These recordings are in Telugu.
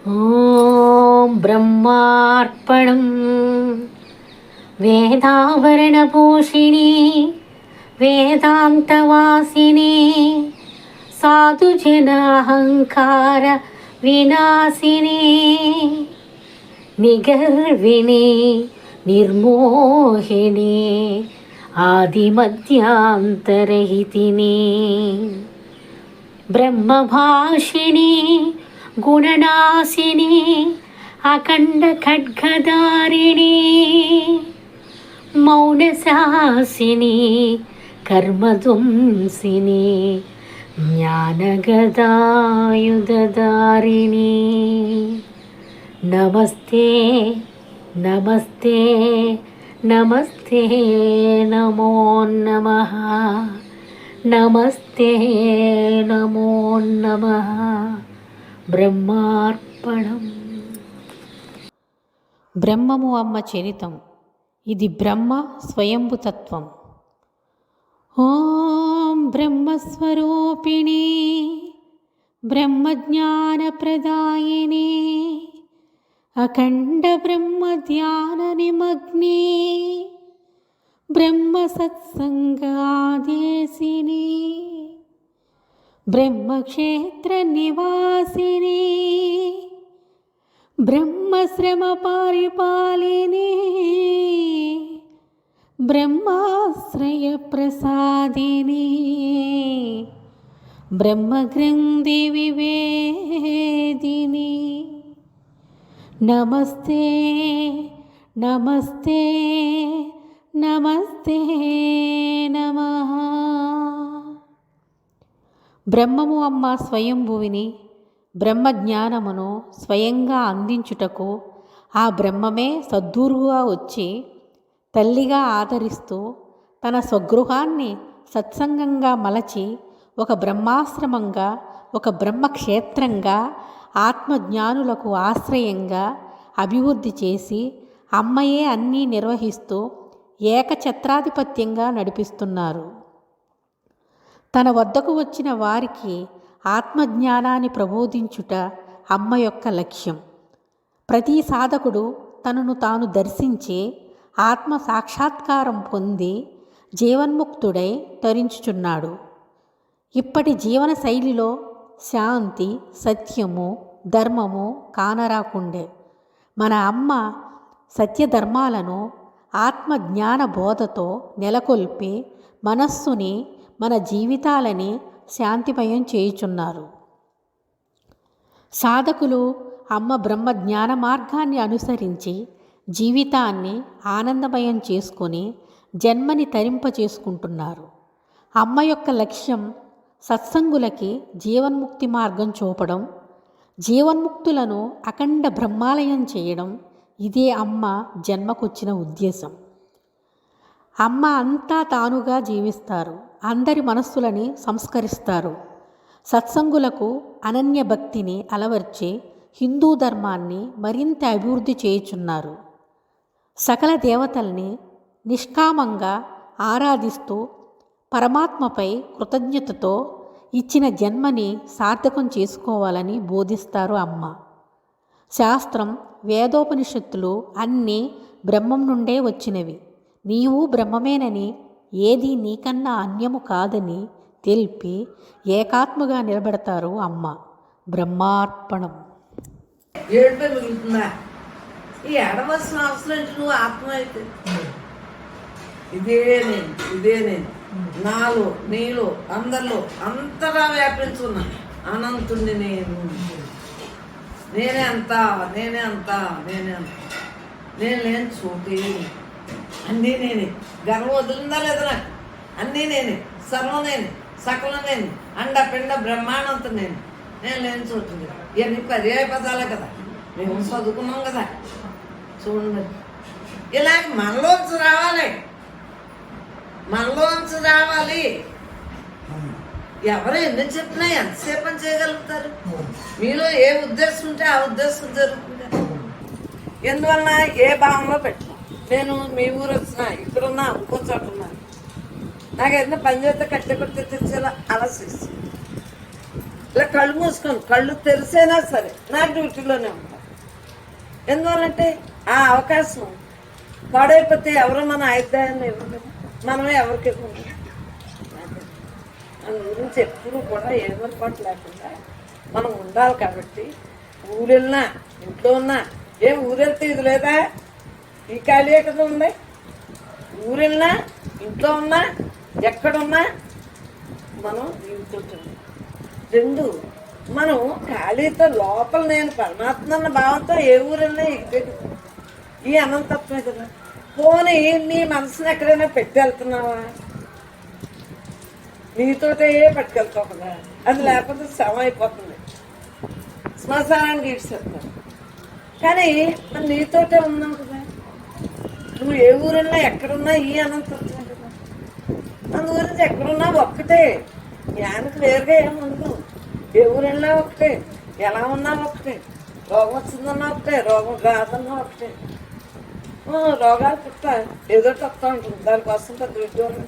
ఓం బ్రహ్మార్పణం. వేదావరణభూషిణి వేదాంతవాసిని సాధుజనాహంకార వినాశిని నిగర్విణి నిర్మోహిని ఆదిమధ్యాంతరహితిని బ్రహ్మభాషిణి గుణనాశిని అఖండ ఖడ్గధారిణి మౌనశాసిని కర్మధ్వంసిని జ్ఞానగదాయుధారిణి నమస్తే నమస్తే నమస్తే నమో నమః నమస్తే నమో నమః. బ్రహ్మార్పణం. బ్రహ్మము అమ్మ చరితం. ఇది బ్రహ్మ స్వయంభుతత్వం. ఓం బ్రహ్మస్వరూపిణి బ్రహ్మజ్ఞానప్రదాయిని అఖండ బ్రహ్మధ్యాన నిమగ్ని బ్రహ్మ సత్సంగాదేశిని బ్రహ్మక్షేత్ర నివాసిని బ్రహ్మశ్రమ పరిపాలిని బ్రహ్మాశ్రయ ప్రసాదిని బ్రహ్మగ్రంథి వివేదిని నమస్తే నమస్తే నమస్తే నమః. బ్రహ్మము అమ్మ స్వయంభువిని బ్రహ్మజ్ఞానమును స్వయంగా అందించుటకు ఆ బ్రహ్మమే సద్గురువుగా వచ్చి తల్లిగా ఆదరిస్తూ తన స్వగృహాన్ని సత్సంగంగా మలచి ఒక బ్రహ్మాశ్రమంగా ఒక బ్రహ్మక్షేత్రంగా ఆత్మజ్ఞానులకు ఆశ్రయంగా అభివృద్ధి చేసి అమ్మయే అన్నీ నిర్వహిస్తూ ఏకఛత్రాధిపత్యంగా నడిపిస్తున్నారు. తన వద్దకు వచ్చిన వారికి ఆత్మజ్ఞానాన్ని ప్రబోధించుట అమ్మ యొక్క లక్ష్యం. ప్రతి సాధకుడు తనను తాను దర్శించి ఆత్మ సాక్షాత్కారం పొంది జీవన్ముక్తుడై తరించుచున్నాడు. ఇప్పటి జీవన శైలిలో శాంతి, సత్యము, ధర్మము కానరాకుండే మన అమ్మ సత్యధర్మాలను ఆత్మజ్ఞాన బోధతో నెలకొల్పి మనస్సుని, మన జీవితాలని శాంతిమయం చేయుచున్నారు. సాధకులు అమ్మ బ్రహ్మజ్ఞాన మార్గాన్ని అనుసరించి జీవితాన్ని ఆనందమయం చేసుకొని జన్మని తరింపచేసుకుంటున్నారు. అమ్మ యొక్క లక్ష్యం సత్సంగులకి జీవన్ముక్తి మార్గం చూపడం, జీవన్ముక్తులను అఖండ బ్రహ్మాలయం చేయడం. ఇదే అమ్మ జన్మకొచ్చిన ఉద్దేశం. అమ్మ అంతా తానుగా జీవిస్తారు. అందరి మనస్సులని సంస్కరిస్తారు. సత్సంగులకు అనన్య భక్తిని అలవర్చి హిందూ ధర్మాన్ని మరింత అభివృద్ధి చేయుచున్నారు. సకల దేవతల్ని నిష్కామంగా ఆరాధిస్తూ పరమాత్మపై కృతజ్ఞతతో ఇచ్చిన జన్మని సార్థకం చేసుకోవాలని బోధిస్తారు అమ్మ. శాస్త్రం, వేదోపనిషత్తులు అన్నీ బ్రహ్మం నుండే వచ్చినవి. నీవు బ్రహ్మమేనని, ఏది నీకన్నా అన్యము కాదని తెలిపి ఏకాత్మగా నిలబెడతారు అమ్మ. బ్రహ్మార్పణం. ఈ ఎడవలసిన అవసరం ఏంటి? నువ్వు ఆత్మ అయితే ఇదే నేను నాలో, నీలో, అందరిలో అంతగా వ్యాపించున్నా అనంతుణ్ణి నేనే అంతా నేను లేని చోటి అన్నీ నేనే. గర్వం వదిలిందా లేదా నాకు? అన్నీ నేనే, సర్వం నేనే, సకలం నేనే, అండపిండ బ్రహ్మాండంతో నేను లేని చోటు. ఇవన్నీ పర్యాయ పదాలే కదా, మేము చదువుకున్నాం కదా. చూడండి, ఇలాగ మనలోంచి రావాలి. ఎవరు ఎన్ని చెప్పినా ఎంతసేపు అని చేయగలుగుతారు? మీలో ఏ ఉద్దేశం ఉంటే ఆ ఉద్దేశం జరుగుతుంది. ఎందువలన ఏ భావంలో పెట్టినా నేను మీ ఊరు వచ్చినా, ఇక్కడున్నా, ఇంకో చోట ఉన్నా, నాకు ఏదైనా పని చేస్తే కట్టె కొట్టి తెచ్చేలా ఆలోచిస్తుంది. ఇలా కళ్ళు మూసుకొని కళ్ళు తెరిసైనా సరే నా డ్యూటీలోనే ఉంటాను. ఎందువల్లంటే ఆ అవకాశం పాడైపోతే ఎవరు మన ఆయుధాన్ని ఇవ్వరు, మనమే ఎవరికి ఇవ్వరు. మన గురించి ఎప్పుడు కూడా ఏమర్పాటు లేకుండా మనం ఉండాలి. కాబట్టి ఊరు వెళ్ళినా ఇంట్లో ఉన్నా, ఊరు వెళ్తే ఇది లేదా, ఈ ఖాళీ ఎక్కడ ఉంది, ఊరు వెళ్ళినా ఇంట్లో ఉన్నా ఎక్కడున్నా మనం జీవితం రెండు. మనం ఖాళీతో లోపల నేను పరమాత్మ అన్న భావంతో ఏ ఊరెళ్ళినా ఎగిపోయి ఈ అనంతత్వమే కదా. పోనీ నీ మనసుని ఎక్కడైనా పెట్టి వెళ్తున్నావా, నీతోటే పట్టుకెళ్తావు కదా, అది లేకపోతే శ్రమ అయిపోతుంది, శ్మశానానికి ఇడిచేస్తాను. కానీ మరి నీతోటే ఉన్నావు కదా, నువ్వు ఏ ఊరున్నా ఎక్కడున్నా ఈ అనంతత్వం కదా. అందు గురించి ఎక్కడున్నా ఒక్కటే, జ్ఞానికి వేరుగా ఏముండదు. ఏ ఊరెళ్ళినా ఒకటే, ఎలా ఉన్నా ఒకటే, రోగం వచ్చిందన్నా ఒకటే, రోగం రాదన్నా ఒకటే. రోగాలు పుట్టా ఏదో వస్తూ ఉంటుంది, దానికోసం పెద్ద విద్వారం.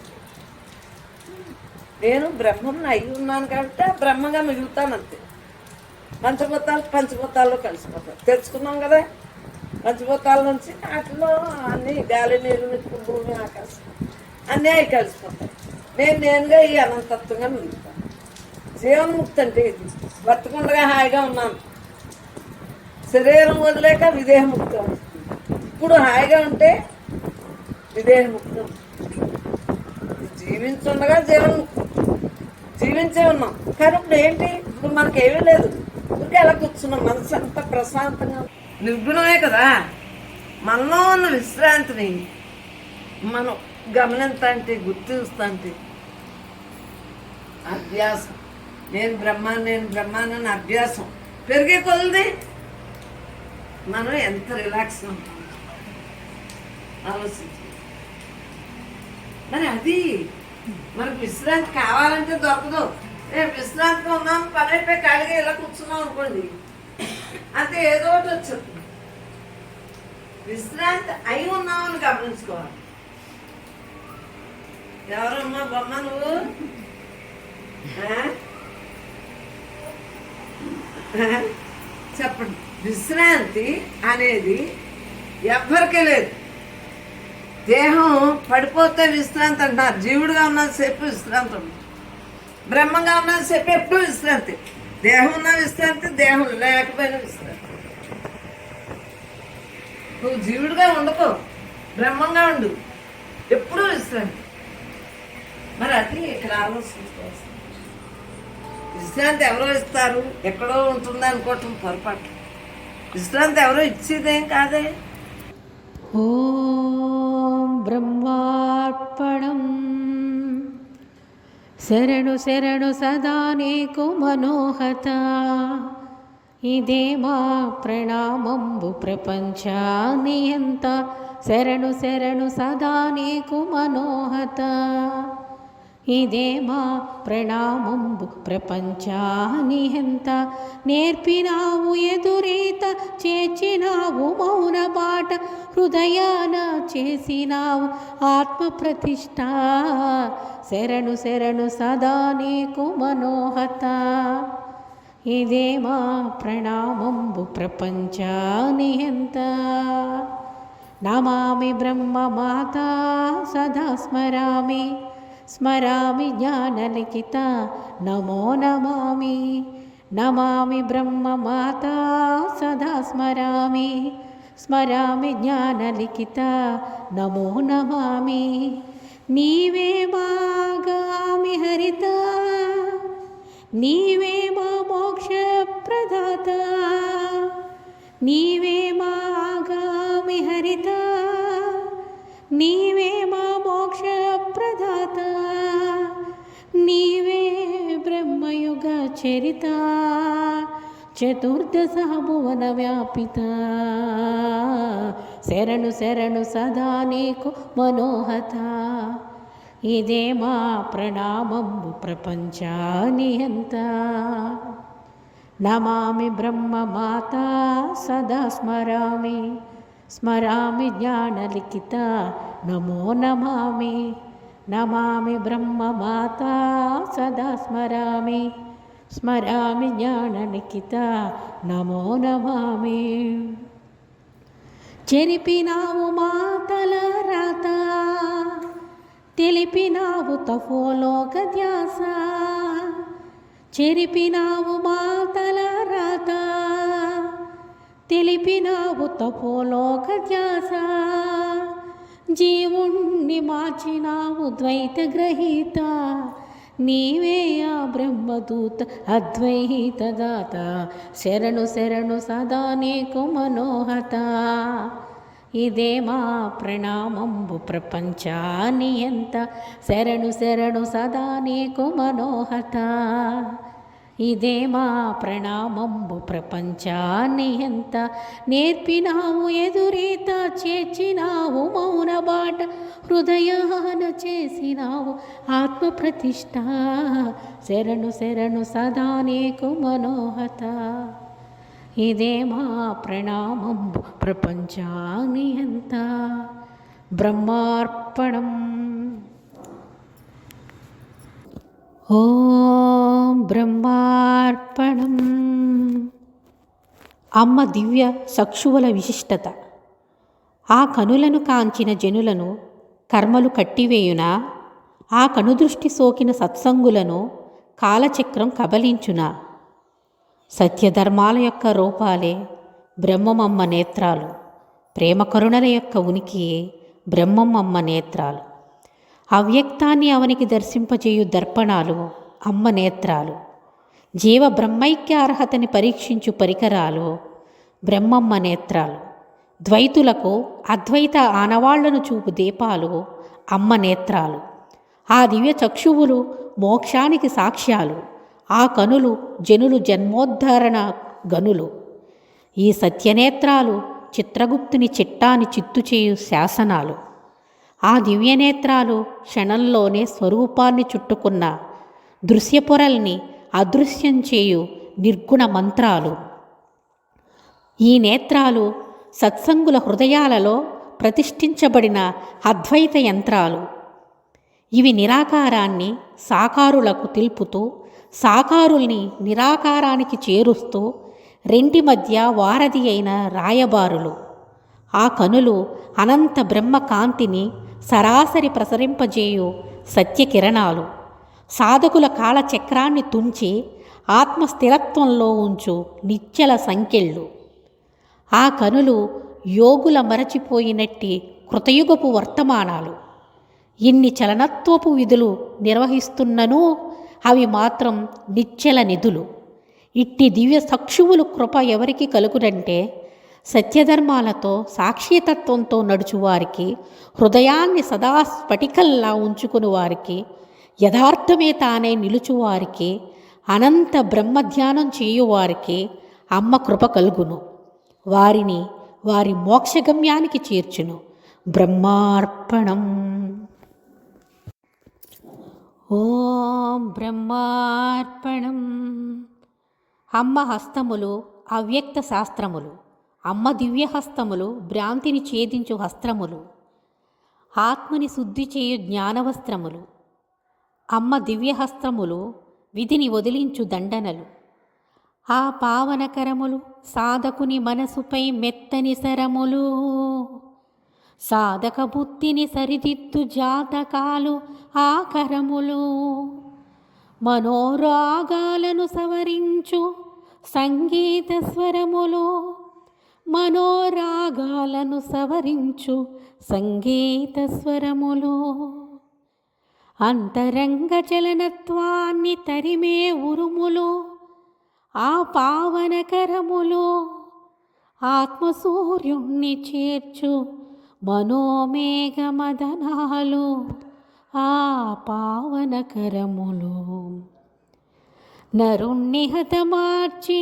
నేను బ్రహ్మను అయి ఉన్నాను కాబట్టి బ్రహ్మగా మిగులుతాను అంతే. పంచభూతాల్లో కలిసిపోతాను, తెలుసుకున్నాం కదా. పంచభూతాల నుంచి వాటిలో అన్ని గాలి, నీరు, నిప్పు, భూమి, ఆకాశం అన్నీ అవి కలిసిపోతాయి. నేనుగా ఈ అనంతత్వంగా మిగులుతాను. జీవన్ముక్తి అంటే ఇది. బతుకుండగా హాయిగా ఉన్నాను, శరీరం వదిలేక విదేహముక్తి అవుతుంది. ఇప్పుడు హాయిగా ఉంటే విదేహముక్తి. జీవించుండగా జీవన్ముక్తి, జీవించే ఉన్నాం. కానీ ఇప్పుడు ఏంటి, ఇప్పుడు మనకేమీ లేదు, ఊరికే ఎలా కూర్చున్నాం. మనసు అంతా ప్రశాంతంగా నిర్గుణమే కదా. మనలో ఉన్న విశ్రాంతిని మనం గమనించంటే, గుర్తిస్తాంటే అభ్యాసం. నేను బ్రహ్మాన్ని అభ్యాసం పెరిగే కొలది మనం ఎంత రిలాక్స్గా ఉంటాం ఆలోచించి. మరి అది మనకు విశ్రాంతి కావాలంటే దొరకదు. నేను విశ్రాంతిగా ఉన్నాను, పని అయిపోయి ఖాళీగా ఇలా కూర్చున్నాం అనుకోండి, అంతే ఏదో ఒకటి వచ్చేస్తుంది. విశ్రాంతి అయి ఉన్నామని గమనించుకోవాలి. ఎవరమ్మా బొమ్మ నువ్వు? చెప్పండి. విశ్రాంతి అనేది ఎవ్వరికీ లేదు. దేహం పడిపోతే విశ్రాంతి అంటున్నారు. జీవుడుగా ఉన్నంతసేపు విశ్రాంతి ఉంది, బ్రహ్మంగా ఉన్నంతసేపు ఎప్పుడు విశ్రాంతి. దేహం ఉన్న విశ్రాంతి, దేహం లేకపోయినా విశ్రాంతి. నువ్వు జీవుడుగా ఉండకో, బ్రహ్మంగా ఉండు, ఎప్పుడూ విశ్రాంతి. మరి అది ఇక్కడ ఆలోచించుకోవాల్సింది. విశ్రాంతి ఎవరో ఇస్తారు, ఎక్కడో ఉంటుంది అనుకోవటం పొరపాటు. విశ్రాంతి ఎవరో ఇచ్చేదేం కాదే. ఓం బ్రహ్మార్పణం. శరణు శరణు సదా నీకు మనోహత. ఇదే మా ప్రణామంబు ప్రపంచానియంత. శరణు శరణు సదా నీకు మనోహత. ఇదే మా ప్రణామంబు ప్రపంచానియంత. నేర్పినావు ఎదురీత, చేర్చినావు మౌన బాట, హృదయాన చేసినావు ఆత్మ ప్రతిష్ట. శరణు శరణు సదా నీకు మనోహత. ఇదే మా ప్రణామంబు ప్రపంచానియంత. నమామి బ్రహ్మమాత సదా స్మరామి. స్మరామి జ్ఞానలిఖిత నమో నమామి. నమామి బ్రహ్మమాత సదా స్మరామి. స్మరామి జ్ఞానలిఖిత నమో నమామి. నీవే మాగామి హరిత, నీవే మా మోక్ష ప్రదాత. నీవే మాగామి హరిత, నీవే మా మోక్ష ప్రదాత. నీవే బ్రహ్మయుగ చరిత, చతుర్దశ భువన వ్యాపిత. శరణు శరణు సదా నీకు మనోహత. ఇదే మా ప్రణామంబు ప్రపంచానియంత. నమామి బ్రహ్మమాత సదా స్మరామి. స్మరామి జ్ఞానలిఖిత నమో నమామి. నమామి బ్రహ్మమాత సదా స్మరామి. స్మరామి జ్ఞానలిఖిత నమో నమామి. చెరిపినావు మాతల రాత, తెలిపినావు తపోలోక ధ్యాస. చెరిపినావు మాతల రాత, తెలిపినావు తపోలోక ధ్యాస. జీవుణ్ణి మార్చినావు ద్వైత గ్రహీత, నీవే ఆ బ్రహ్మదూత అద్వైత దాత. శరణు శరణు సదా నీకు మనోహత, ఇదే మా ప్రణామంబు ప్రపంచానియంత. శరణు శరణు సదా నీకు మనోహత, ఇదే మా ప్రణామంబు ప్రపంచానియంత. నేర్పినావు ఎదురీత, చేర్చినావు మౌన బాట. హృదయాన చేసినావు ఆత్మ ప్రతిష్ట. శరణు శరణు సదా నీకు మనోహత, ఇదే మా ప్రణామంబు ప్రపంచానియంత. బ్రహ్మార్పణం. ఓం బ్రహ్మార్పణం. అమ్మ దివ్య చక్షువుల విశిష్టత. ఆ కనులను కాంచిన జనులను కర్మలు కట్టివేయునా, ఆ కనుదృష్టి సోకిన సత్సంగులను కాలచక్రం కబలించునా. సత్యధర్మాల యొక్క రూపాలే బ్రహ్మమమ్మ నేత్రాలు, ప్రేమ కరుణల యొక్క ఉనికియే బ్రహ్మమమ్మ నేత్రాలు. అవ్యక్తాన్ని అవనికి దర్శింపజేయు దర్పణాలు అమ్మ నేత్రాలు. జీవ బ్రహ్మైక్య అర్హతని పరీక్షించు పరికరాలు బ్రహ్మమ్మ నేత్రాలు. ద్వైతులకు అద్వైత ఆనవాళ్లను చూపు దీపాలు అమ్మ నేత్రాలు. ఆ దివ్య చక్షువులు మోక్షానికి సాక్ష్యాలు, ఆ కనులు జనులు జన్మోద్ధరణ గనులు. ఈ సత్యనేత్రాలు చిత్రగుప్తుని చిట్టాని చిత్తు చేయు శాసనాలు. ఆ దివ్యనేత్రాలు క్షణంలోనే స్వరూపాన్ని చుట్టుకున్న దృశ్యపొరల్ని అదృశ్యం చేయు నిర్గుణ మంత్రాలు. ఈ నేత్రాలు సత్సంగుల హృదయాలలో ప్రతిష్ఠించబడిన అద్వైత యంత్రాలు. ఇవి నిరాకారాన్ని సాకారులకు తెలుపుతూ, సాకారుల్ని నిరాకారానికి చేరుస్తూ రెంటి మధ్య వారధి అయిన రాయబారులు. ఆ కనులు అనంత బ్రహ్మకాంతిని సరాసరి ప్రసరింపజేయు సత్యకిరణాలు. సాధకుల కాలచక్రాన్ని తుంచి ఆత్మస్థిరత్వంలో ఉంచు నిశ్చల సంకెళ్ళు. ఆ కనులు యోగుల మరచిపోయినట్టి కృతయుగపు వర్తమానాలు. ఇన్ని చలనత్వపు విధులు నిర్వహిస్తున్ననూ అవి మాత్రం నిశ్చల నిధులు. ఇట్టి దివ్య చక్షువులు కృప ఎవరికి కలుగునంటే సత్యధర్మాలతో సాక్షితత్వంతో నడుచువారికి, హృదయాన్ని సదా స్ఫటికల్లా ఉంచుకుని వారికి, యథార్థమే తానే నిలుచువారికి, అనంత బ్రహ్మధ్యానం చేయువారికి అమ్మ కృప కలుగును. వారిని వారి మోక్షగమ్యానికి చేర్చును. బ్రహ్మార్పణం. ఓం బ్రహ్మార్పణం. అమ్మ హస్తములు అవ్యక్త శాస్త్రములు. అమ్మ దివ్యహస్తములు భ్రాంతిని ఛేదించు హస్త్రములు, ఆత్మని శుద్ధి చేయు జ్ఞానవస్త్రములు. అమ్మ దివ్యహస్తములు విధిని వదిలించు దండనలు. ఆ పావనకరములు సాధకుని మనసుపై మెత్తని శరములు. సాధక బుద్ధిని సరిదిద్దు జాతకాలు ఆ కరములు. మనోరాగాలను సవరించు సంగీత స్వరములు. మనోరాగాలను సవరించు సంగీత స్వరములు. అంతరంగ చలనత్వాన్ని తరిమే ఉరుములు ఆ పావనకరములు. ఆత్మసూర్యుణ్ణి చేర్చు మనోమేఘమదనాలు ఆ పావనకరములు. నరుణ్ణి హతమార్చి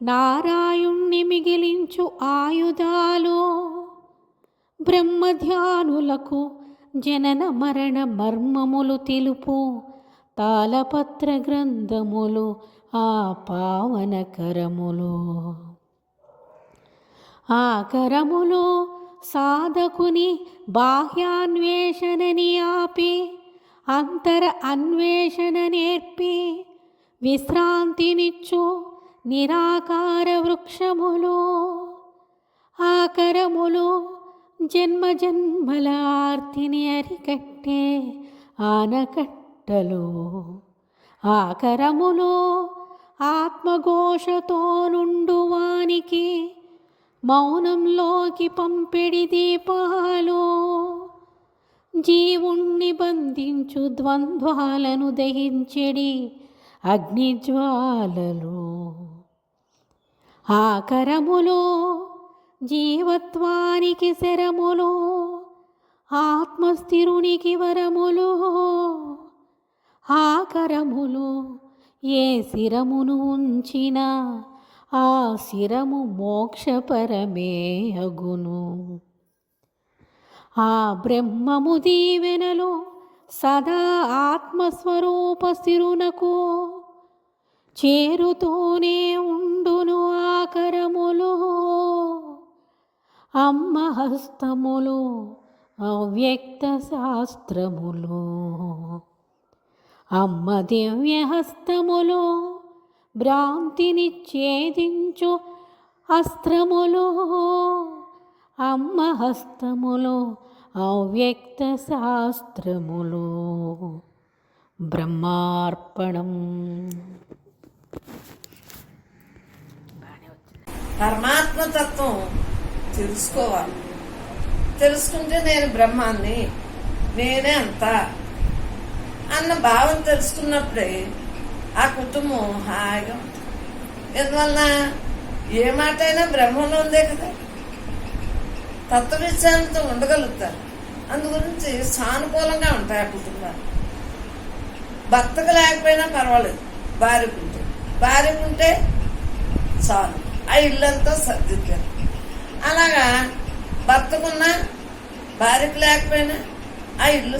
నారాయుణ్ణి మిగిలించు ఆయుధాలు. బ్రహ్మధ్యానులకు జనన మరణ మర్మములు తెలుపు తాళపత్ర గ్రంథములు ఆ పావనకరములు. ఆ కరములు సాధకుని బాహ్యాన్వేషణని ఆపి అంతర అన్వేషణ నేర్పి విశ్రాంతినిచ్చు నిరాకార వృక్షములు, ఆకరములు జన్మ జన్మల ఆర్తిని అరికట్టే ఆనకట్టలు, ఆకరములు ఆత్మఘోషతో నుండువానికి మౌనంలోకి పంపెడి దీపాలు, జీవుణ్ణి బంధించు ద్వంద్వాలను దహించెడి అగ్నిజ్వాలలు, ఆకరములు జీవత్వానికి శరములు, ఆత్మస్థిరునికి వరములు, ఆకరములు ఏ శిరమును ఉంచిన ఆ శిరము మోక్షపరమే అగును. ఆ బ్రహ్మము దీవెనలో సదా ఆత్మస్వరూప స్థిరునకు చేరుతూనే ఉండును ఆకరములు, అమ్మ హస్తములు అవ్యక్త శాస్త్రములు, అమ్మ దివ్య హస్తములు భ్రాంతిని ఛేదించు అస్త్రములు, అమ్మ హస్తములు అవ్యక్త శాస్త్రములు. బ్రహ్మార్పణం. పరమాత్మతత్వం తెలుసుకోవాలి. తెలుసుకుంటే నేను బ్రహ్మాన్ని, నేనే అంతా అన్న భావం తెలుసుకున్నప్పుడే ఆ కుటుంబం హాయిగా ఉంటుంది. ఎందువలన ఏ మాట అయినా బ్రహ్మంలో ఉందే కదా, తత్వవిచారంతో ఉండగలుగుతారు. అందుగురించి సానుకూలంగా ఉంటాయి ఆ కుటుంబాలు. భర్తకు లేకపోయినా పర్వాలేదు, భార్యకుంటే, భార్యకుంటే చాలు, ఆ ఇల్లంతా సర్దిద్దారు. అలాగా భర్తకున్నా భార్యకు లేకపోయినా ఆ ఇల్లు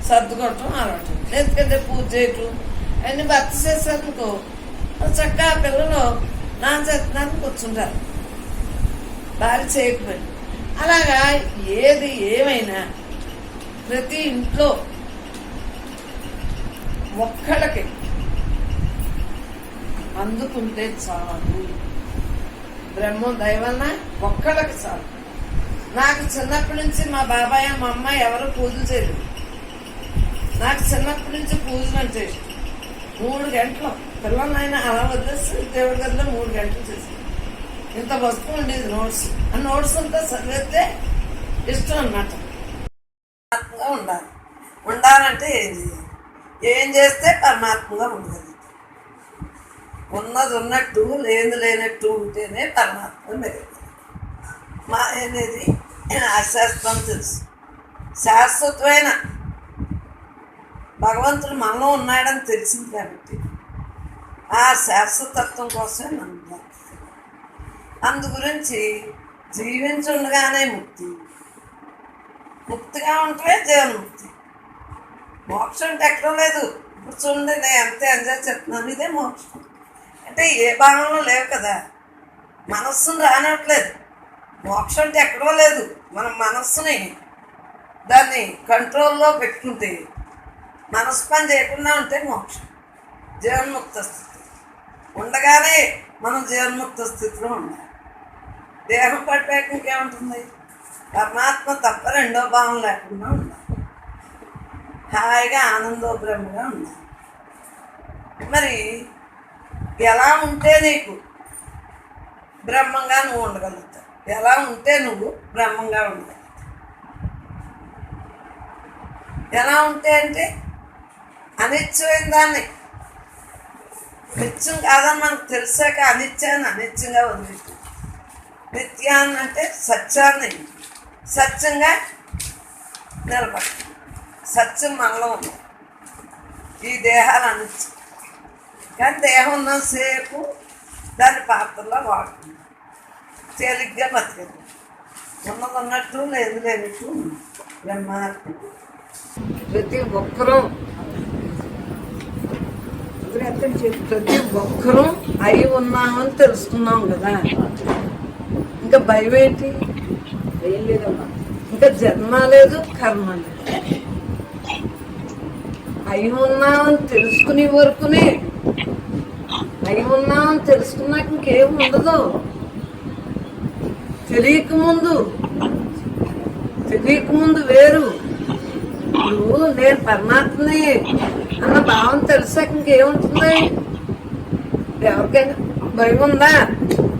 సర్దుకోవటం అలవాటు. ఎందుకంటే పూజ చేయటం అన్ని భర్త చేసేందుకు చక్కగా పిల్లలు నాన్న చేస్తున్నారని కూర్చుంటారు, భార్య చేయకపోయినా. అలాగా ఏది ఏమైనా ప్రతి ఇంట్లో ఒక్కళ్ళకి అందుకుంటే చాలు. బ్రహ్మం దయవలన ఒక్కళ్ళకి చాలు. నాకు చిన్నప్పటి నుంచి మా బాబాయ్ మా అమ్మ ఎవరు పూజలు చేయలేదు. నాకు చిన్నప్పటి నుంచి పూజలు అంటే ఇష్టం. 3 గంటలు పిల్లలైనా అలా వదిలేసి దేవుడి గదిలో 3 గంటలు చేసి ఇంత వస్తువు ఉండేది నోట్స్. ఆ నోట్స్ అంతా చదివితే ఇష్టం అన్నమాట. ఉండాలి. ఉండాలంటే ఏం చేస్తే పరమాత్మగా ఉండగలుగుతాం. ఉన్నది ఉన్నట్టు లేని లేనట్టు ఉంటేనే పరమాత్మ మెరుగుతుంది. మా అనేది అశాస్త్రం తెలుసు. శాశ్వతమైన భగవంతుడు మనలో ఉన్నాడని తెలిసింది కాబట్టి ఆ శాశ్వతత్వం కోసమే నమ్ముతాం. అందు గురించి జీవించుండగానే ముక్తిగా ఉంటే జీవన్ముక్తి. మోక్షం అంటే ఎక్కడం లేదు. ఇప్పుడు చూడండి, నేను అంతే ఎంజాయ్ చెప్తున్నాను, ఇదే మోక్షం. అంటే ఏ భాగంలో లేవు కదా, మనస్సును రానివ్వట్లేదు. మోక్షం అంటే ఎక్కడో లేదు. మనం మనస్సుని దాన్ని కంట్రోల్లో పెట్టుకుంటే, మనస్సు పని చేయకుండా ఉంటే మోక్షం, జీవన్ముక్త స్థితి. ఉండగానే మనం జీవన్ముక్త స్థితిలో ఉండాలి. దేహం పట్టాక ఇంకేముంటుంది? పరమాత్మ తప్ప రెండో భావం లేకుండా ఉండాలి. హాయిగా ఆనందోగ్రహంగా ఉండాలి. మరి ఎలా ఉంటే నీకు బ్రహ్మంగా నువ్వు ఉండగలుగుతావు? ఎలా ఉంటే నువ్వు బ్రహ్మంగా ఉండగలుగుతావు? ఎలా ఉంటే అంటే అనిత్యమైన దాన్ని నిత్యం కాదని మనకు తెలిసాక అనిత్యాన్ని అనిత్యంగా వదిలిపెట్టు. నిత్యాన్ని అంటే సత్యాన్ని సత్యంగా నిలబడి, సత్యం మనలో ఉంది. ఈ దేహాలు అనిత్యం, కానీ దేహం ఉన్నసేపు దాని పాత్రలో వాడుతుంది. తేలిగ్గా బతికేది. ఉన్నది ఉన్నట్టు లేదు లేనట్టు బ్రహ్మాత్మ. ప్రతి ఒక్కరూ అయి ఉన్నామని తెలుసుకున్నాం కదా, ఇంకా భయం ఏంటి? ఏం లేదమ్మా. ఇంకా జన్మ లేదు, కర్మ లేదు. అయి ఉన్నామని తెలుసుకునే వరకునే ఉన్నామని తెలుసుకున్నాక ఇంకేం ఉండదు. తెలియకముందు వేరు. ఇప్పుడు నేను పరమాత్మని అన్న భావం తెలిసాక ఇంకేముంటుంది? ఎవరికైనా భయం ఉందా?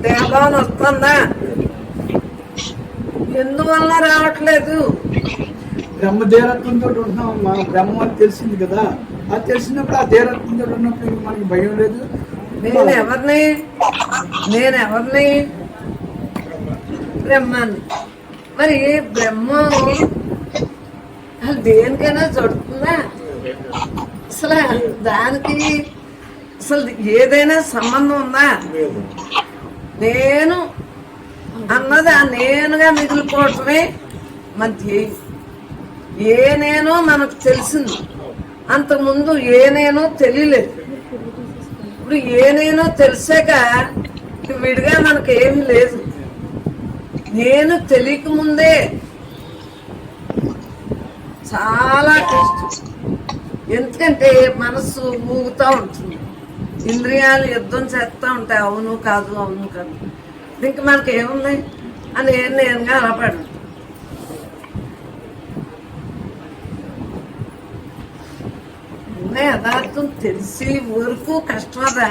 దేహభావన వస్తుందా? ఎందువల్ల రావట్లేదు? బ్రహ్మదేరత్వంతో ఉంటున్నాం. మనం బ్రహ్మ అని తెలిసింది కదా, అది తెలిసినప్పుడు ఆ దేరత్వంతో ఉన్నప్పుడు మనకి భయం లేదు. నేను ఎవరిని? బ్రహ్మాన్ని. మరి బ్రహ్మ అసలు దేనికైనా చూడుతుందా? అసలు దానికి అసలు ఏదైనా సంబంధం ఉందా? నేను అన్నది ఆ నేనుగా మిగిలిపోవటమే మన ధ్యేయం. ఏ నేనో మనకు తెలిసింది, అంతకుముందు ఏ నేనో తెలియలేదు. ఇప్పుడు ఏ నేనో తెలిసాక విడిగా మనకు ఏమీ లేదు. నేను తెలియకముందే చాలా కష్టం. ఎందుకంటే మనసు ఊగుతూ ఉంటుంది, ఇంద్రియాలు యుద్ధం చేస్తూ ఉంటాయి. అవును కాదు, అవును కాదు. ఇంక మనకి ఏముంది అని నేనుగా అలా పడు. యథార్థం తెలిసి వరకు కష్టమదా?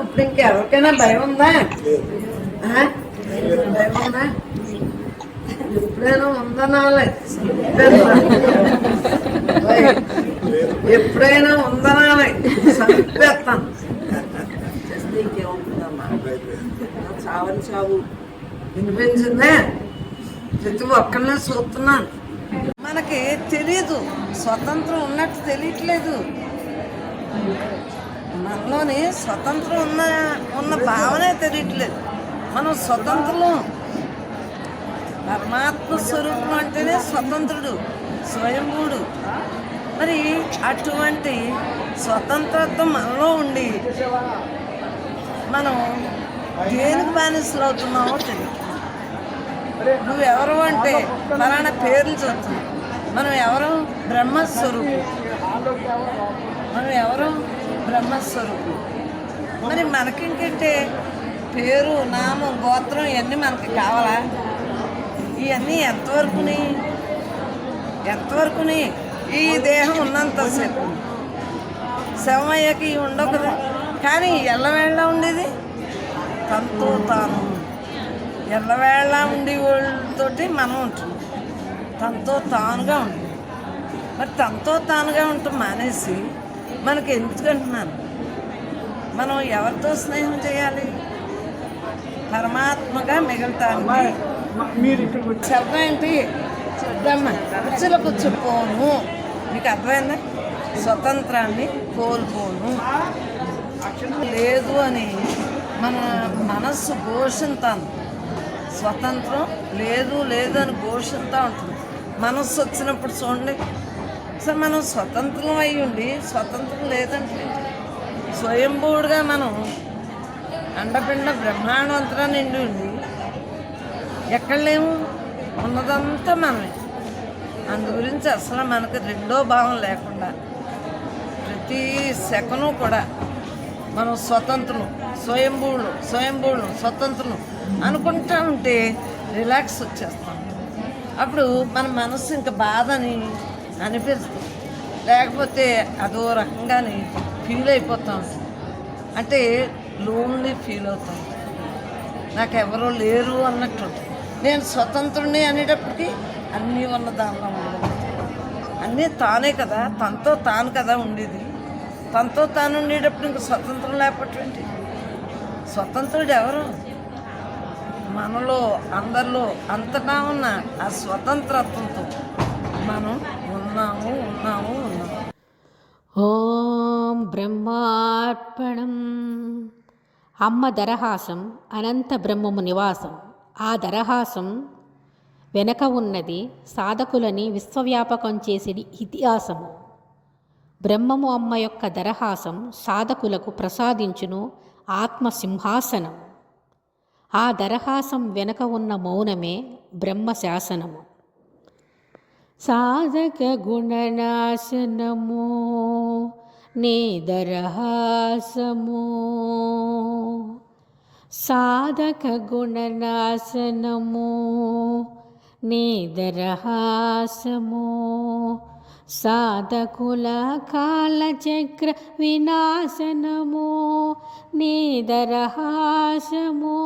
ఇప్పుడు ఇంకెవరికైనా భయం ఉందా? భయం ఉందా? ఎప్పుడైనా ఉందనాలే, ఎప్పుడైనా ఉందనాలే చంపేస్తాను. ఇంకేముంటుందమ్మా, చావని చావు. వినిపించిందే? ప్రతి ఒక్కరినే చూస్తున్నాను. మనకి తెలీదు, స్వతంత్రం ఉన్నట్టు తెలియట్లేదు. మనలోని స్వతంత్రం ఉన్న భావనే తెలియట్లేదు. మనం స్వతంత్రం. పరమాత్మ స్వరూపం అంటేనే స్వతంత్రుడు, స్వయంభూడు. మరి అటువంటి స్వతంత్రత్వం మనలో ఉండి మనం దేనికి బానిసలు అవుతున్నామో తెలియదు. నువ్వెవరు అంటే ఫలానా పేర్లు చూస్తున్నావు. మనం ఎవరు? బ్రహ్మస్వరూపం. బ్రహ్మస్వరూపం. మరి మనకింకంటే పేరు, నామం, గోత్రం ఇవన్నీ మనకి కావాలా? ఇవన్నీ ఎంతవరకుని ఈ దేహం ఉన్నంతసేపు. శవం అయ్యాక ఇవి ఉండవు కదా. కానీ ఎల్లవేళ ఉండేది తనతో తాను. ఎల్లవేళ ఉండే వాళ్ళతోటి మనం ఉంటున్నాం. తనతో తానుగా ఉంటుంది. మరి తనతో తానుగా ఉంటాం మానేసి మనకి ఎందుకంటున్నాను? మనం ఎవరితో స్నేహం చేయాలి? పరమాత్మగా మిగులుతాను. శబ్దం ఏంటి? శబ్దమ్మ కుర్చీలో కూర్చుపోను. మీకు అర్థమైందా? స్వతంత్రాన్ని కోల్పోను లేదు అని మన మనస్సు ఘోషిస్తాను. స్వతంత్రం లేదు అని ఘోషిస్తూ ఉంటుంది. మనస్సు వచ్చినప్పుడు చూడండి, సార్ మనం స్వతంత్రం అయి ఉండి స్వతంత్రం లేదంటే స్వయంభూడుగా మనం అండపిండ బ్రహ్మాండవంతరా నిండి ఉండి ఎక్కడ లేము, ఉన్నదంతా మనమే. అందు గురించి అసలు మనకు రెండో భావం లేకుండా ప్రతి సెకను కూడా మనం స్వతంత్రం, స్వయంభూడు స్వతంత్రం అనుకుంటా ఉంటే రిలాక్స్ వచ్చేస్తాం. అప్పుడు మన మనస్సు ఇంకా బాధని అనిపిస్తుంది. లేకపోతే అదో రకంగానే ఫీల్ అయిపోతాం. అంటే లోన్లీ ఫీల్ అవుతాం. నాకెవరో లేరు అన్నట్టు. నేను స్వతంత్రుడిని అనేటప్పటికీ అన్నీ ఉన్న దానిలో ఉండదు. అన్నీ తానే కదా, తనతో తాను కదా ఉండేది. తనతో తాను ఉండేటప్పుడు ఇంకా స్వతంత్రం లేకపోతే స్వతంత్రుడు ఎవరు? మనలో అందరిలో అంతటా ఉన్న ఆ స్వతంత్రత్వంతో మనం ఉన్నాము. ఓం బ్రహ్మార్పణం. అమ్మ దరహాసం అనంత బ్రహ్మము నివాసం. ఆ దరహాసం వెనక ఉన్నది సాధకులని విశ్వవ్యాపకం చేసేది ఇతిహాసము. బ్రహ్మము అమ్మ యొక్క దరహాసం సాధకులకు ప్రసాదించును ఆత్మసింహాసనం. ఆ దరహాసం వెనక ఉన్న మౌనమే బ్రహ్మశాసనము. సాధక గుణనాశనము నీ దరహాసము సాధక గుణనాశనము నీ దరహాసము సాధకుల కాలచక్ర వినాశనము నీ దరహాసము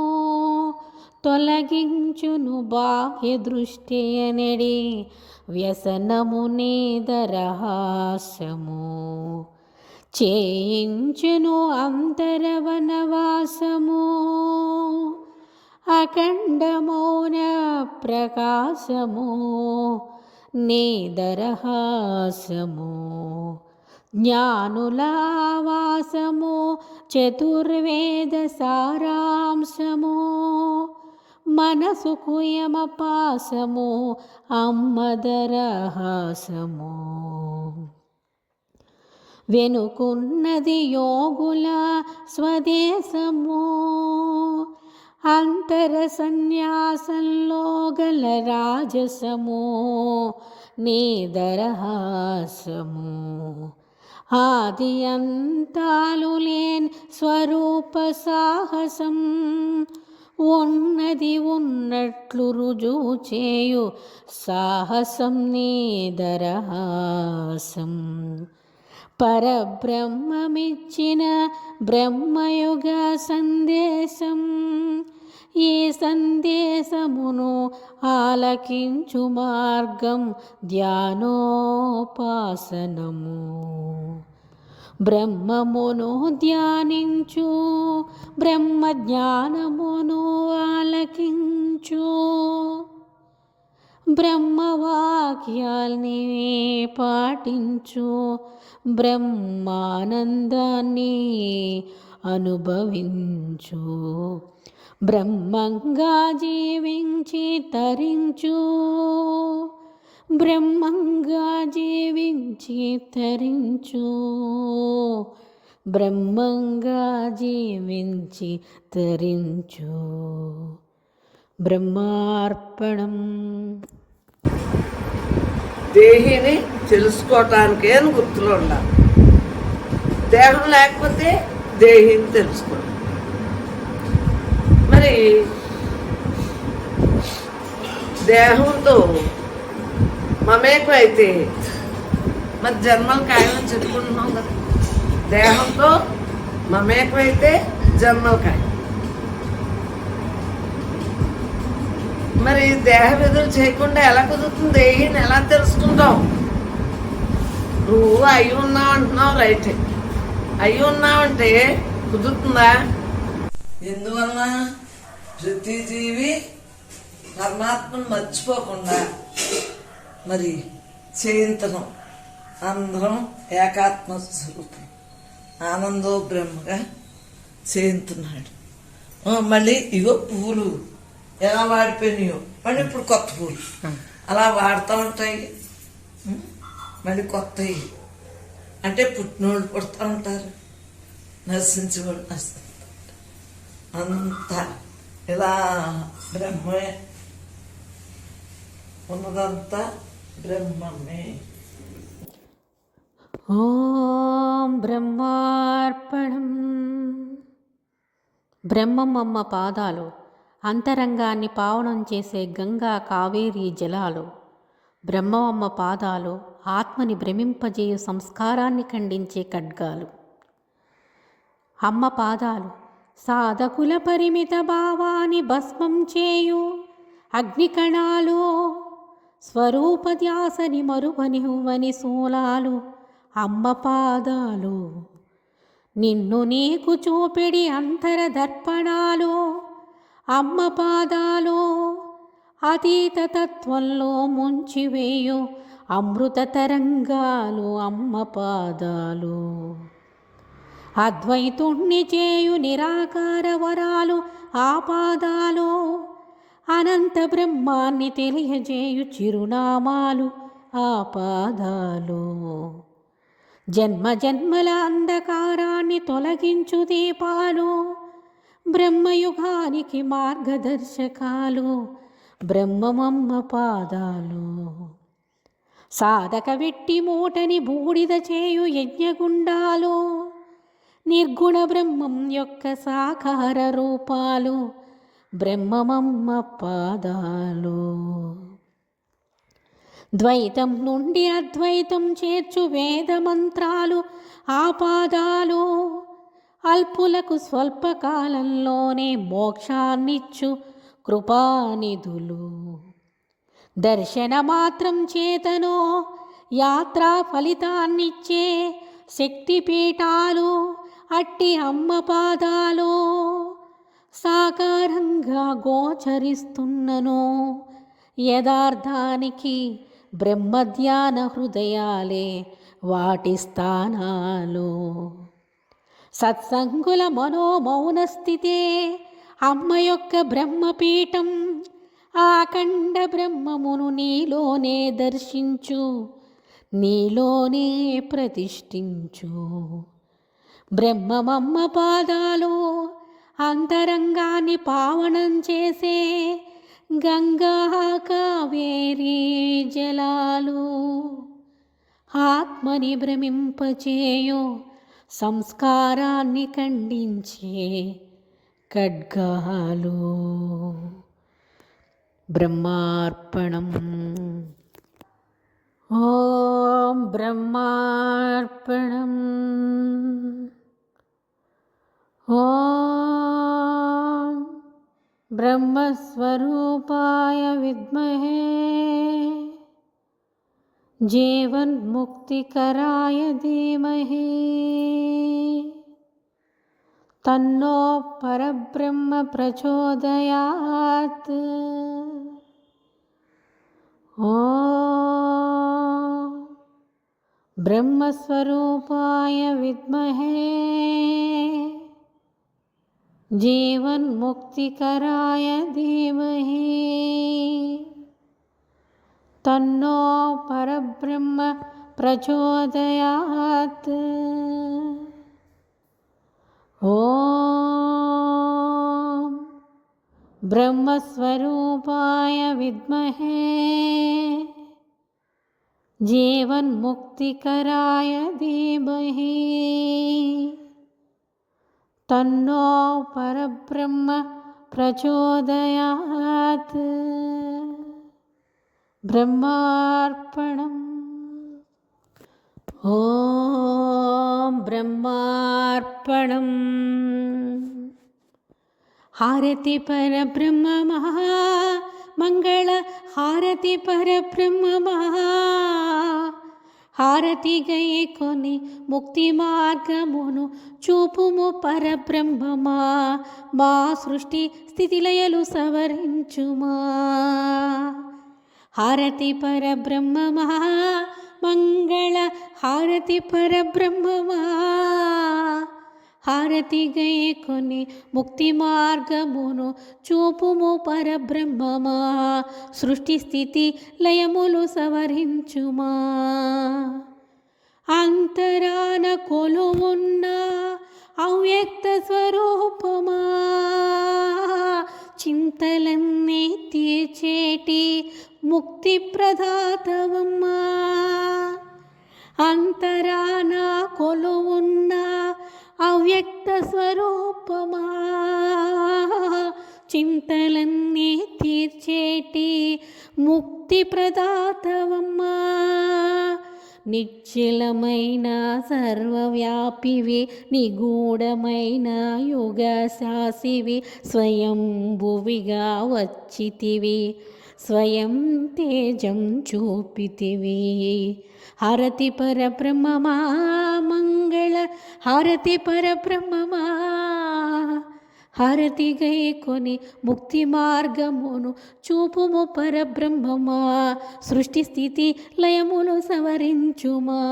తొలగించును బాహ్య దృష్టి నెడి వ్యసనము నీ దరహాసము చేయించును అంతరవనవాసము అఖండ మౌన ప్రకాశము నీ దరహాసము జ్ఞానుల వాసము చతుర్వేద సారాంశము మనసుకు యమపాసము అమ్మ దరహాసము వెనుకున్నది యోగుల స్వదేశము అంతర సన్యాసంలో గల రాజసము నీ దరహాసము ఆది అంతాలు లేని స్వరూప సాహసం ఉన్నది ఉన్నట్లు రుజువు చేయు సాహసం నీ దరహాసం పరబ్రహ్మమిచ్చిన బ్రహ్మయుగ సందేశం ఈ సందేశమును ఆలకించు మార్గం ధ్యానోపాసనము బ్రహ్మమును ధ్యానించు బ్రహ్మ జ్ఞానమును ఆలకించు బ్రహ్మవాక్యాల్ని పాటించు బ్రహ్మానందాన్ని అనుభవించు బ్రహ్మంగా జీవించి తరించు బ్రహ్మంగా జీవించి తరించు బ్రహ్మంగా జీవించి తరించు బ్రహ్మార్పణం. దేహిని తెలుసుకోవటానికే గుర్తులో ఉండాలి. దేహం లేకపోతే దేహిని తెలుసుకోవాలి. మరి దేహంతో మమేకం అయితే మరి జన్మలు ఖాయమని చెప్పుకుంటున్నాం కదా. దేహంతో మమేకం అయితే జన్మలు ఖాయం. మరి దేహ విధులు చేయకుండా ఎలా కుదురుతుంది? దేహిని ఎలా తెలుసుకుంటావు? నువ్వు అయి ఉన్నావు అంటున్నావు, రైటే. అయి ఉన్నావంటే కుదురుతుందా? ఎందువలన ప్రతి జీవి పరమాత్మను మర్చిపోకుండా మరి చేయించడం, అందరం ఏకాత్మ స్వరూపం ఆనందో బ్రహ్మగా చేయించున్నాడు. మళ్ళీ ఇగో పువ్వులు ఎలా వాడిపోయినాయో మళ్ళీ ఇప్పుడు కొత్త పూలు అలా వాడుతూ ఉంటాయి. మళ్ళీ కొత్తవి అంటే పుట్టినోళ్ళు పుడుతూ ఉంటారు, నశించేవాళ్ళు నశిస్తారు. అంతా ఇలా బ్రహ్మే, ఉన్నదంతా బ్రహ్మమే. ఓం బ్రహ్మార్పణం. బ్రహ్మమ్మ పాదాలు అంతరంగాన్ని పావనం చేసే గంగా కావేరీ జలాలు. బ్రహ్మమ్మ పాదాలు ఆత్మని భ్రమింపజేయు సంస్కారాన్ని ఖండించే ఖడ్గాలు. అమ్మ పాదాలు సాధకుల పరిమిత భావాన్ని భస్మం చేయు అగ్నికణాలు. స్వరూపధ్యాసని మరువనివ్వని శూలాలు అమ్మ పాదాలు. నిన్ను నీకు చూపెడి అంతర దర్పణాలు అమ్మ పాదాలు. అతీత తత్వంలో ముంచివేయు అమృత తరంగాలు అమ్మ పాదాలు. అద్వైతుణ్ణి చేయు నిరాకార వరాలు ఆ పాదాలు. అనంత బ్రహ్మాన్ని తెలియజేయు చిరునామాలు ఆ పాదాలు. జన్మ జన్మల అంధకారాన్ని తొలగించు దీపాలు బ్రహ్మయుగానికి మార్గదర్శకాలు బ్రహ్మమమ్మ పాదాలు. సాధక వెట్టి మూటని బూడిద చేయు యజ్ఞగుండాలు నిర్గుణ బ్రహ్మం యొక్క సాకార రూపాలు బ్రహ్మమమ్మ పాదాలు. ద్వైతం నుండి అద్వైతం చేర్చు వేద మంత్రాలు ఆ పాదాలు అల్పులకు స్వల్పకాలంలోనే మోక్షాన్నిచ్చు కృపానిధులు. దర్శన మాత్రం చేతనో యాత్రా ఫలితాన్నిచ్చే శక్తిపీఠాలు అట్టి అమ్మ పాదాలు. సాకారంగా గోచరిస్తున్నను యథార్థానికి బ్రహ్మధ్యాన హృదయాలే వాటి స్థానాలు. సత్సంగుల మనోమౌన స్థితే అమ్మ యొక్క బ్రహ్మపీఠం. ఆఖండ బ్రహ్మమును నీలోనే దర్శించు, నీలోనే ప్రతిష్ఠించు. బ్రహ్మమమ్మ పాదాలు అంతరంగాన్ని పావనం చేసే గంగా కావేరీ జలాలు. ఆత్మని భ్రమింపచేయో సంస్కారాన్ని ఖండించే ఖడ్గాలు. బ్రహ్మార్పణం. ఓం బ్రహ్మార్పణం. ఓం బ్రహ్మస్వరూపాయ విద్మహే జీవన్ముక్తికరాయ ధీమహి తన్నో పరబ్రహ్మ ప్రచోదయాత్. ఓం బ్రహ్మస్వరూపాయ విద్మహే జీవన్ముక్తికరాయ ధీమహి తన్నో పరబ్రహ్మ ప్రచోదయాత్. ఓం బ్రహ్మస్వరూపాయ విద్మహే జీవన్ముక్తికరాయ ధీమహి తన్నో పరబ్రహ్మ ప్రచోదయాత్. బ్రహ్మార్పణం. ఓం బ్రహ్మార్పణం. హారతి పరబ్రహ్మ మహా మంగళ హారతి పరబ్రహ్మ మహా హారతి గైకొని ముక్తి మార్గమును చూపుము పరబ్రహ్మమా. మా సృష్టి స్థితిలయలు సవరించుమా. హారతి పరబ్రహ్మమా మంగళ హారతి పరబ్రహ్మమా హారతి గైకొని ముక్తి మార్గమును చూపుము పరబ్రహ్మమా. సృష్టి స్థితి లయములు సవరించుమా. అంతరాన కొలువున్న అవ్యక్త స్వరూపమా చింతలన్నీ తీర్చేటి ముక్తి ప్రదాతవమ్మా. అంతరాన కొలువున్న అవ్యక్త స్వరూపమా చింతలన్నీ తీర్చేటి ముక్తి ప్రదాతవమ్మా. నిశ్చలమైన సర్వవ్యాపివి నిగూఢమైన యుగ శాసివి స్వయంభువిగా వచ్చితివి స్వయం తేజం చూపితివి. హారతి పరబ్రహ్మమా మంగళ హారతి పరబ్రహ్మమా హారతి గైకొని ముక్తి మార్గమును చూపుము పరబ్రహ్మమా. సృష్టి స్థితి లయములు సవరించుమా.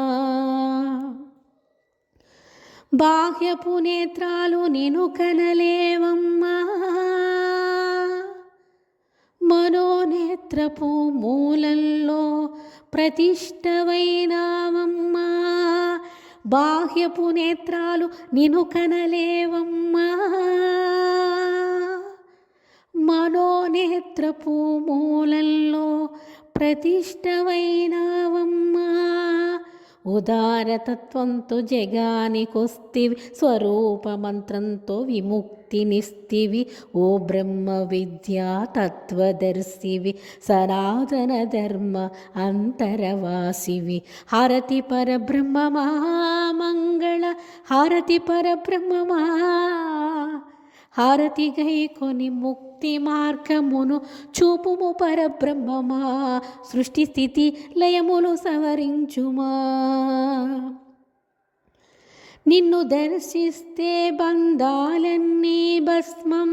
బాహ్యపు నేత్రాలు నిను కనలేవమ్మా. మనోనేత్రపు మూలంలో ప్రతిష్టవైనావమ్మా. బాహ్యపు నేత్రాలు నిను కనలేవమ్మా. మనోనేత్రపు మూలంలో ప్రతిష్టవైనావమ్మా ఉదారతత్వంతో జగానికొస్తివి స్వరూపమంత్రంతో విముక్తినిస్తివి ఓ బ్రహ్మ విద్యా తత్వదర్శివి సనాతన ధర్మ అంతరవాసివి హారతి పరబ్రహ్మమా మంగళ హారతి పరబ్రహ్మమా హారతి గై కొని ముక్తి మార్గమును చూపుము పరబ్రహ్మమా సృష్టి స్థితి లయములు సవరించుమా నిన్ను దర్శిస్తే బంధాలన్నీ భస్మం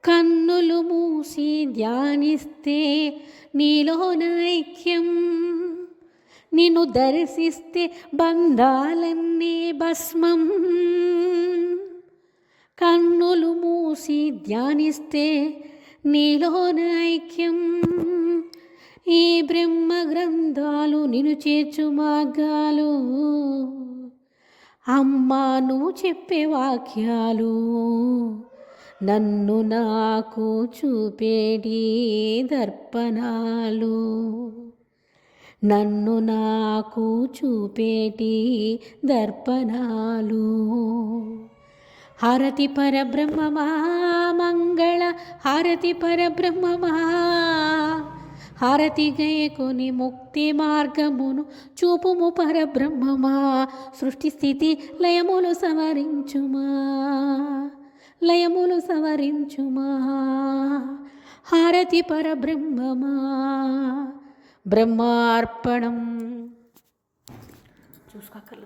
కన్నులు మూసి ధ్యానిస్తే నీలోన ఐక్యం నిన్ను దర్శిస్తే బంధాలన్నీ భస్మం కన్నులు మూసి ధ్యానిస్తే నీలోన ఐక్యం ఈ బ్రహ్మ గ్రంథాలు నిన్ను చేర్చు మార్గాలు అమ్మా నువ్వు చెప్పే వాక్యాలు నన్ను నాకు చూపేటి దర్పణాలు నన్ను నాకు చూపేటి దర్పణాలు హారతి పరబ్రహ్మమా మంగళ హారతి పరబ్రహ్మమా హారతి గయకొని ముక్తి మార్గమును చూపుము పరబ్రహ్మమా సృష్టి స్థితి లయములు సవరించుమా లయములు సవరించుమా హారతి పరబ్రహ్మమా బ్రహ్మార్పణం చూసుకోకర్లేదు.